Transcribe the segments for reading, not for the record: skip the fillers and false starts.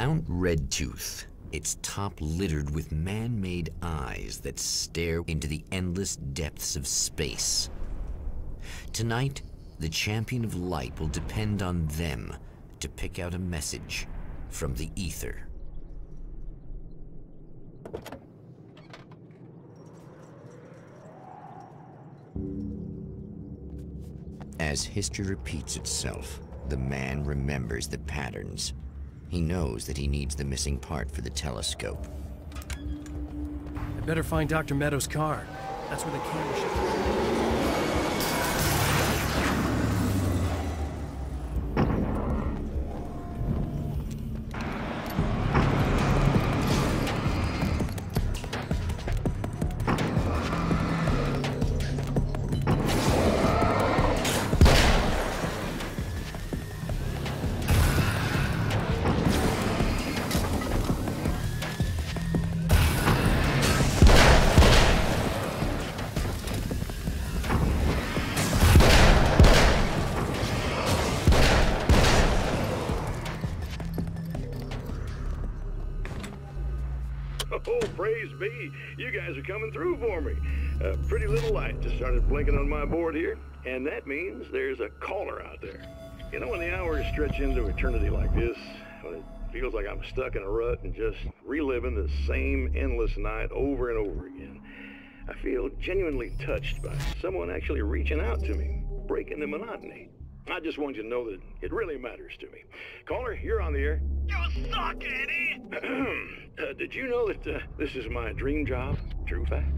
Mount Redtooth, its top littered with man-made eyes that stare into the endless depths of space. Tonight, the champion of light will depend on them to pick out a message from the ether. As history repeats itself, the man remembers the patterns. He knows that he needs the missing part for the telescope. I better find Dr. Meadows' car. That's where the camera should be. Oh, praise be. You guys are coming through for me. A pretty little light just started blinking on my board here, and that means there's a caller out there. You know, when the hours stretch into eternity like this, when it feels like I'm stuck in a rut and just reliving the same endless night over and over again, I feel genuinely touched by someone actually reaching out to me, breaking the monotony. I just want you to know that it really matters to me. Caller, you're on the air. You suck, Eddie! Did you know that this is my dream job? True fact.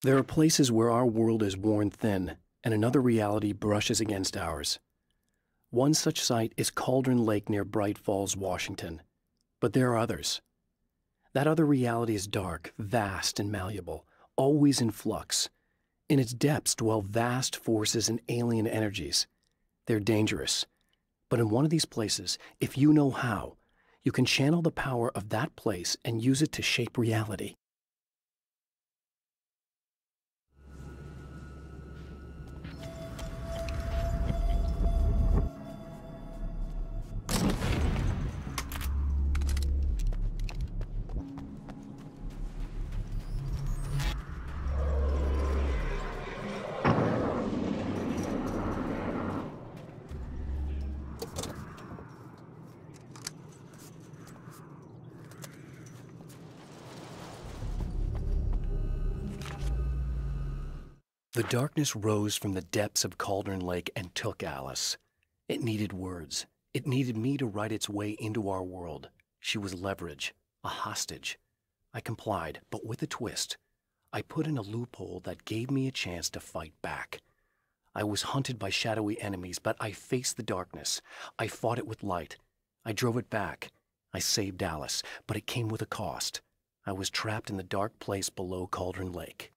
There are places where our world is worn thin, and another reality brushes against ours. One such site is Cauldron Lake near Bright Falls, Washington. But there are others. That other reality is dark, vast, and malleable, always in flux. In its depths dwell vast forces and alien energies. They're dangerous. But in one of these places, if you know how, you can channel the power of that place and use it to shape reality. The darkness rose from the depths of Cauldron Lake and took Alice. It needed words. It needed me to write its way into our world. She was leverage, a hostage. I complied, but with a twist. I put in a loophole that gave me a chance to fight back. I was hunted by shadowy enemies, but I faced the darkness. I fought it with light. I drove it back. I saved Alice, but it came with a cost. I was trapped in the dark place below Cauldron Lake.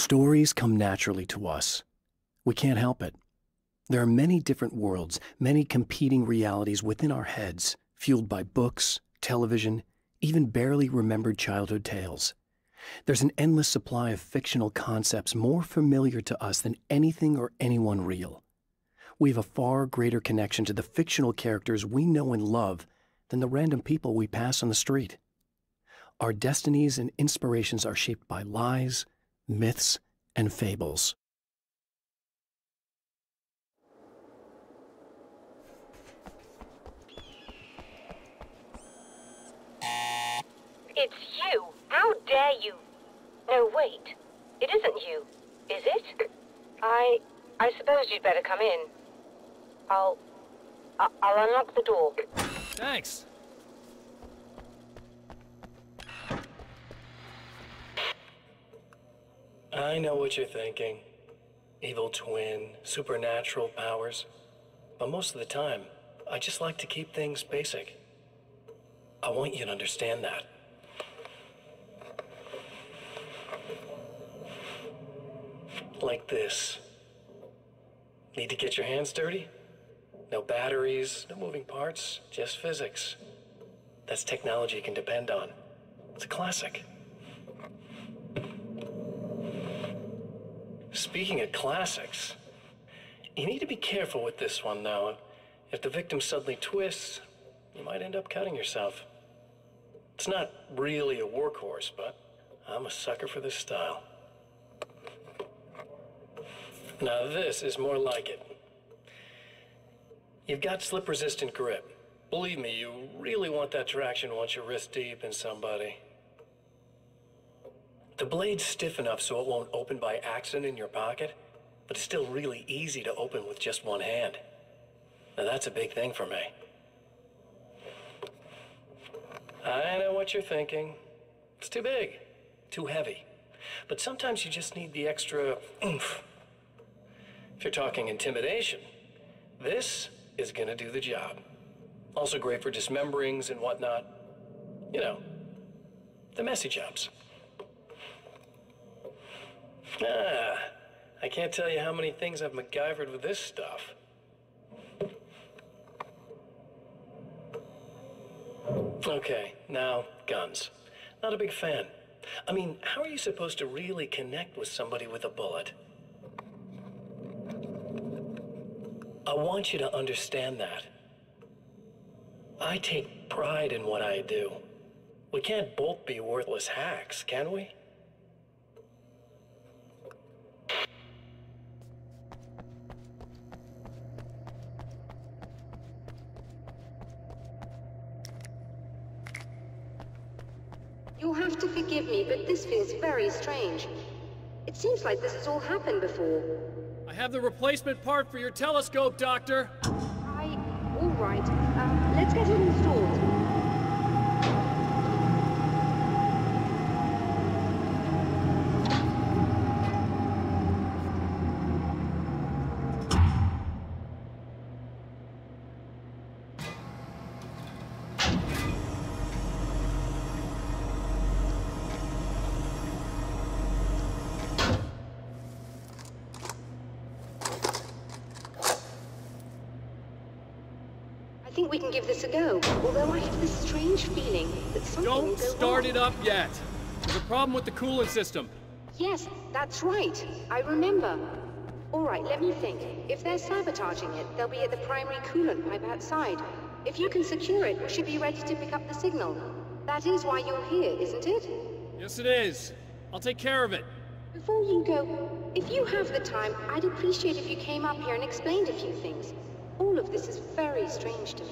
Stories come naturally to us. We can't help it. There are many different worlds, many competing realities within our heads, fueled by books, television, even barely remembered childhood tales. There's an endless supply of fictional concepts more familiar to us than anything or anyone real. We have a far greater connection to the fictional characters we know and love than the random people we pass on the street. Our destinies and inspirations are shaped by lies, myths, and fables. It's you! How dare you! No, wait. It isn't you, is it? I suppose you'd better come in. I'll unlock the door. Thanks. I know what you're thinking. Evil twin, supernatural powers. But most of the time, I just like to keep things basic. I want you to understand that. Like this. Need to get your hands dirty? No batteries, no moving parts, just physics. That's technology you can depend on. It's a classic. Speaking of classics, you need to be careful with this one, though. If the victim suddenly twists, you might end up cutting yourself. It's not really a workhorse, but I'm a sucker for this style. Now this is more like it. You've got slip-resistant grip. Believe me, you really want that traction once you're wrist deep in somebody. The blade's stiff enough so it won't open by accident in your pocket, but it's still really easy to open with just one hand. Now that's a big thing for me. I know what you're thinking. It's too big, too heavy. But sometimes you just need the extra oomph. If you're talking intimidation, this is gonna do the job. Also great for dismemberings and whatnot. You know, the messy jobs. I can't tell you how many things I've MacGyvered with this stuff. Okay, now, guns. Not a big fan. I mean, how are you supposed to really connect with somebody with a bullet? I want you to understand that. I take pride in what I do. We can't both be worthless hacks, can we? You'll have to forgive me, but this feels very strange. It seems like this has all happened before. I have the replacement part for your telescope, Doctor. All right. Let's get it installed. I think we can give this a go, although I have this strange feeling that something will go Don't start wrong. it up yet. There's a problem with the coolant system. Yes, that's right. I remember. All right, let me think. If they're sabotaging it, they'll be at the primary coolant pipe outside. If you can secure it, we should be ready to pick up the signal. That is why you're here, isn't it? Yes, it is. I'll take care of it. Before you go, if you have the time, I'd appreciate if you came up here and explained a few things. All of this is very strange to me.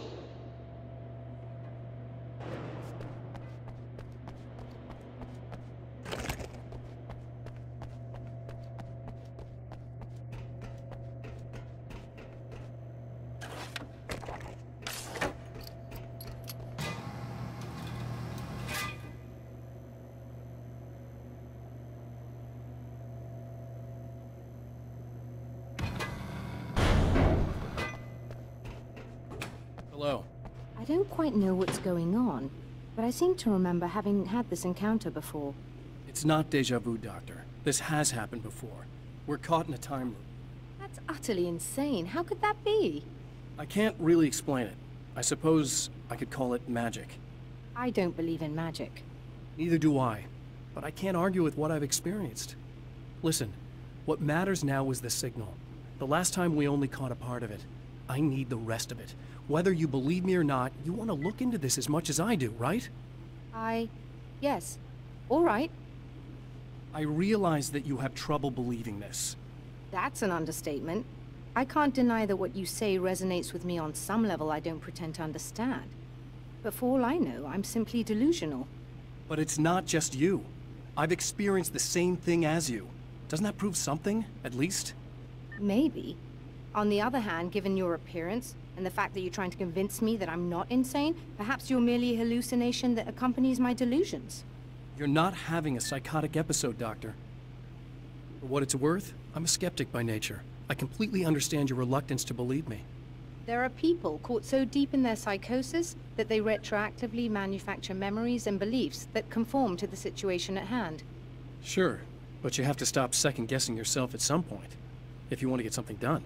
Hello. I don't quite know what's going on, but I seem to remember having had this encounter before. It's not deja vu, Doctor. This has happened before. We're caught in a time loop. That's utterly insane. How could that be? I can't really explain it. I suppose I could call it magic. I don't believe in magic. Neither do I, but I can't argue with what I've experienced. Listen, what matters now is the signal. The last time we only caught a part of it. I need the rest of it. Whether you believe me or not, you want to look into this as much as I do, right? Yes. All right. I realize that you have trouble believing this. That's an understatement. I can't deny that what you say resonates with me on some level I don't pretend to understand. But for all I know, I'm simply delusional. But it's not just you. I've experienced the same thing as you. Doesn't that prove something, at least? Maybe. On the other hand, given your appearance, and the fact that you're trying to convince me that I'm not insane, perhaps you're merely a hallucination that accompanies my delusions. You're not having a psychotic episode, Doctor. For what it's worth, I'm a skeptic by nature. I completely understand your reluctance to believe me. There are people caught so deep in their psychosis that they retroactively manufacture memories and beliefs that conform to the situation at hand. Sure, but you have to stop second-guessing yourself at some point, if you want to get something done.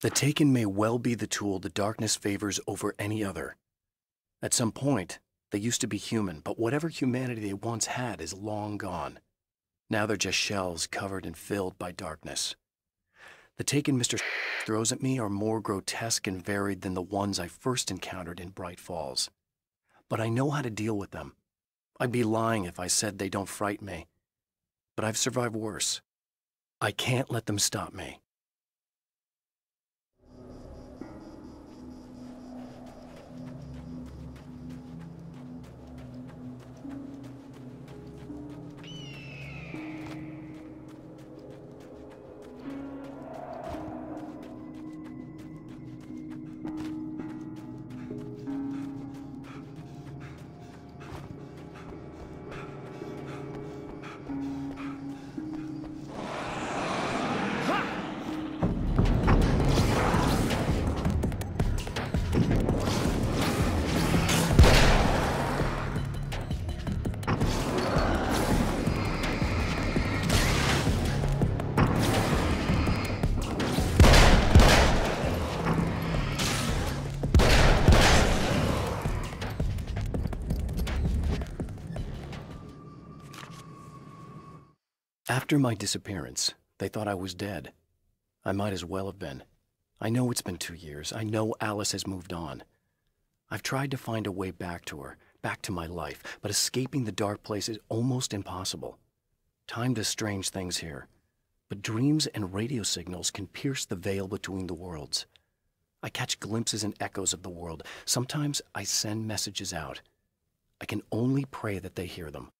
The Taken may well be the tool the darkness favors over any other. At some point, they used to be human, but whatever humanity they once had is long gone. Now they're just shells covered and filled by darkness. The Taken Mr. throws at me are more grotesque and varied than the ones I first encountered in Bright Falls. But I know how to deal with them. I'd be lying if I said they don't frighten me. But I've survived worse. I can't let them stop me. After my disappearance, they thought I was dead. I might as well have been. I know it's been 2 years. I know Alice has moved on. I've tried to find a way back to her, back to my life, but escaping the dark place is almost impossible. Time does strange things here, but dreams and radio signals can pierce the veil between the worlds. I catch glimpses and echoes of the world. Sometimes I send messages out. I can only pray that they hear them.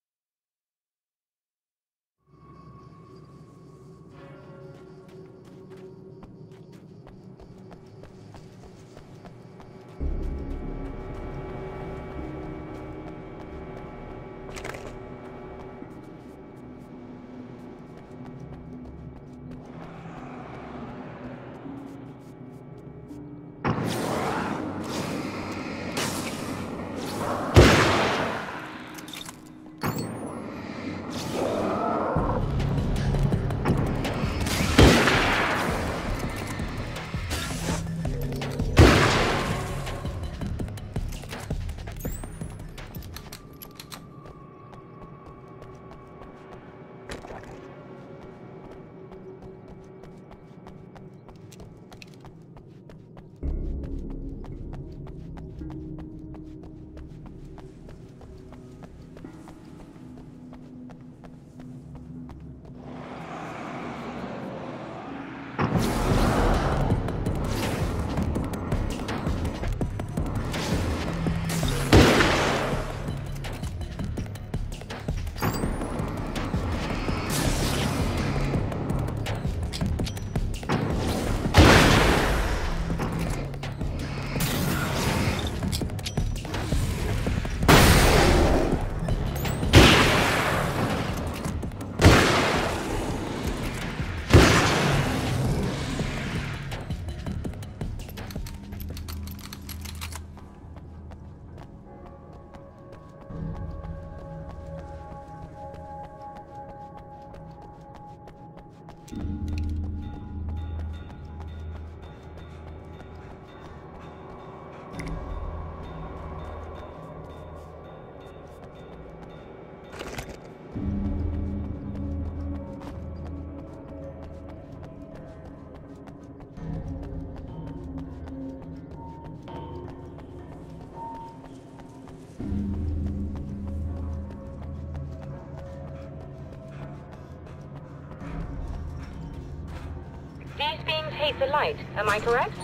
These beams hate the light, am I correct?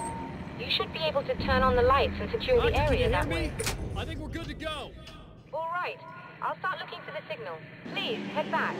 You should be able to turn on the lights and secure the area that way. I think we're good to go. All right. I'll start looking for the signal. Please, head back.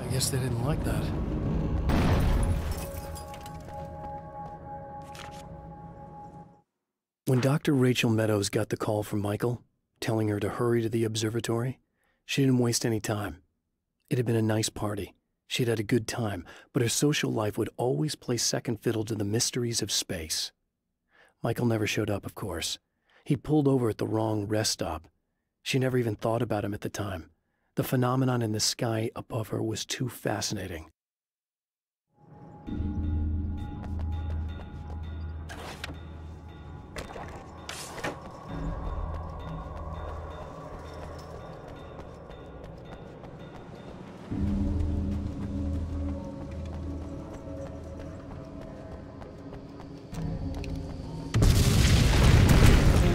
I guess they didn't like that. When Dr. Rachel Meadows got the call from Michael, telling her to hurry to the observatory, she didn't waste any time. It had been a nice party. She'd had a good time, but her social life would always play second fiddle to the mysteries of space. Michael never showed up, of course. He pulled over at the wrong rest stop. She never even thought about him at the time. The phenomenon in the sky above her was too fascinating.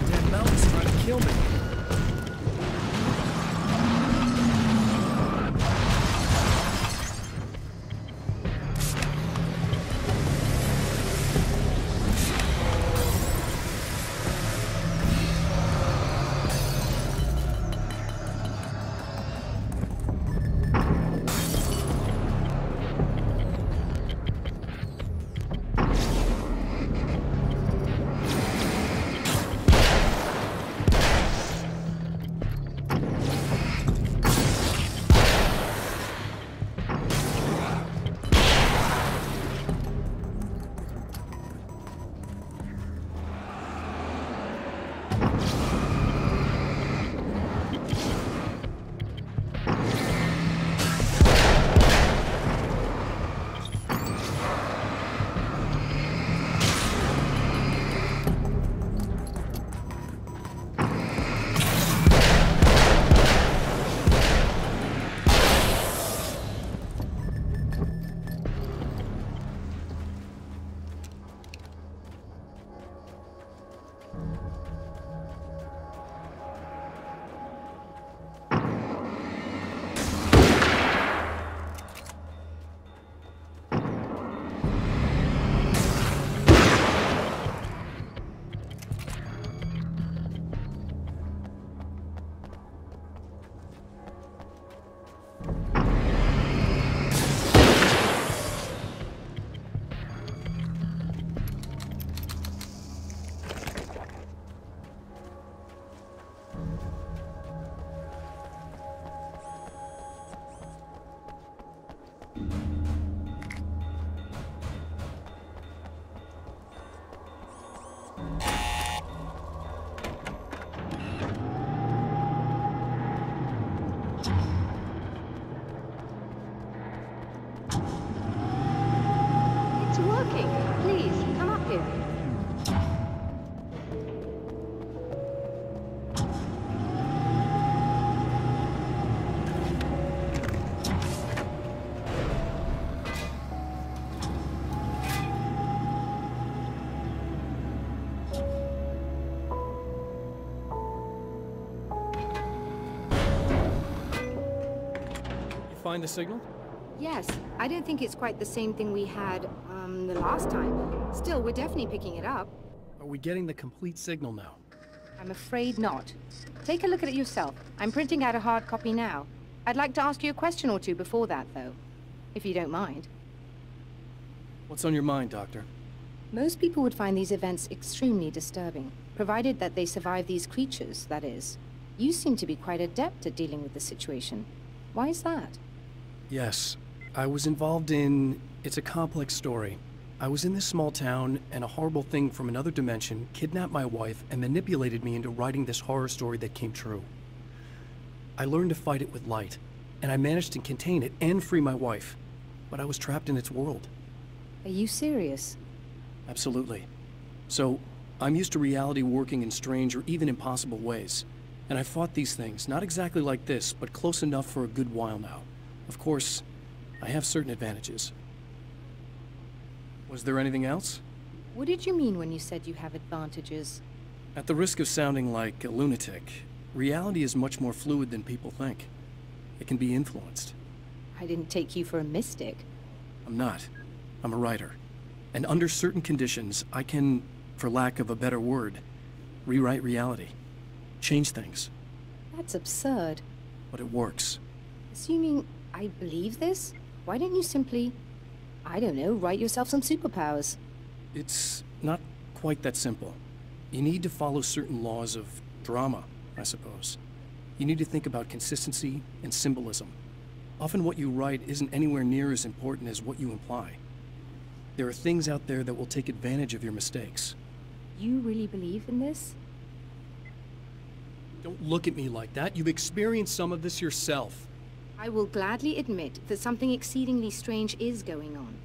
Damn mountain's trying to kill me. Find the signal? Yes, I don't think it's quite the same thing we had, the last time. Still, we're definitely picking it up. Are we getting the complete signal now? I'm afraid not. Take a look at it yourself. I'm printing out a hard copy now. I'd like to ask you a question or two before that, though, if you don't mind. What's on your mind, Doctor? Most people would find these events extremely disturbing, provided that they survive these creatures, that is. You seem to be quite adept at dealing with the situation. Why is that? Yes, I was involved in... It's a complex story. I was in this small town, and a horrible thing from another dimension kidnapped my wife and manipulated me into writing this horror story that came true. I learned to fight it with light, and I managed to contain it and free my wife. But I was trapped in its world. Are you serious? Absolutely. So, I'm used to reality working in strange or even impossible ways. And I've fought these things, not exactly like this, but close enough for a good while now. Of course, I have certain advantages. Was there anything else? What did you mean when you said you have advantages? At the risk of sounding like a lunatic, reality is much more fluid than people think. It can be influenced. I didn't take you for a mystic. I'm not. I'm a writer. And under certain conditions, I can, for lack of a better word, rewrite reality. Change things. That's absurd. But it works. Assuming I believe this, why don't you simply, I don't know, write yourself some superpowers? It's not quite that simple. You need to follow certain laws of drama, I suppose. You need to think about consistency and symbolism. Often what you write isn't anywhere near as important as what you imply. There are things out there that will take advantage of your mistakes. You really believe in this? Don't look at me like that. You've experienced some of this yourself. I will gladly admit that something exceedingly strange is going on.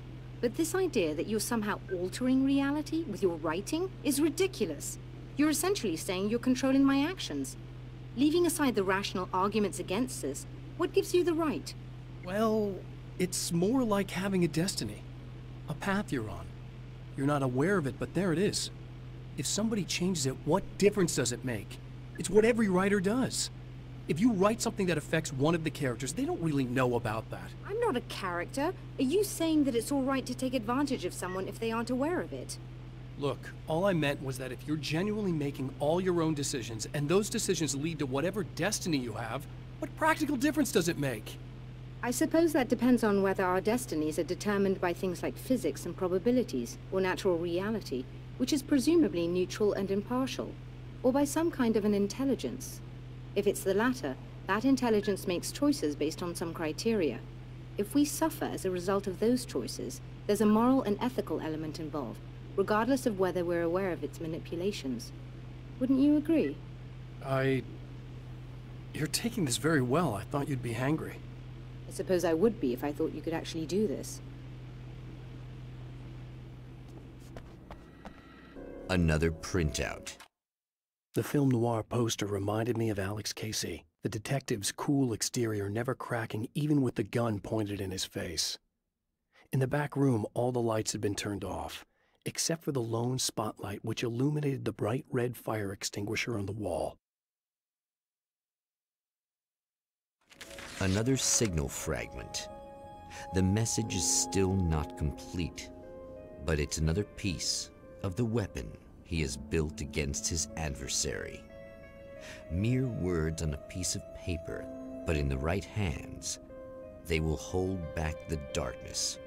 But this idea that you're somehow altering reality with your writing is ridiculous. You're essentially saying you're controlling my actions. Leaving aside the rational arguments against this, what gives you the right? Well, it's more like having a destiny. A path you're on. You're not aware of it, but there it is. If somebody changes it, what difference does it make? It's what every writer does. If you write something that affects one of the characters, they don't really know about that. I'm not a character. Are you saying that it's all right to take advantage of someone if they aren't aware of it? Look, all I meant was that if you're genuinely making all your own decisions, and those decisions lead to whatever destiny you have, what practical difference does it make? I suppose that depends on whether our destinies are determined by things like physics and probabilities, or natural reality, which is presumably neutral and impartial, or by some kind of an intelligence. If it's the latter, that intelligence makes choices based on some criteria. If we suffer as a result of those choices, there's a moral and ethical element involved, regardless of whether we're aware of its manipulations. Wouldn't you agree? You're taking this very well. I thought you'd be hangry. I suppose I would be if I thought you could actually do this. Another printout. The film noir poster reminded me of Alex Casey, the detective's cool exterior never cracking even with the gun pointed in his face. In the back room, all the lights had been turned off, except for the lone spotlight which illuminated the bright red fire extinguisher on the wall. Another signal fragment. The message is still not complete, but it's another piece of the weapon he has built against his adversary. Mere words on a piece of paper, but in the right hands, they will hold back the darkness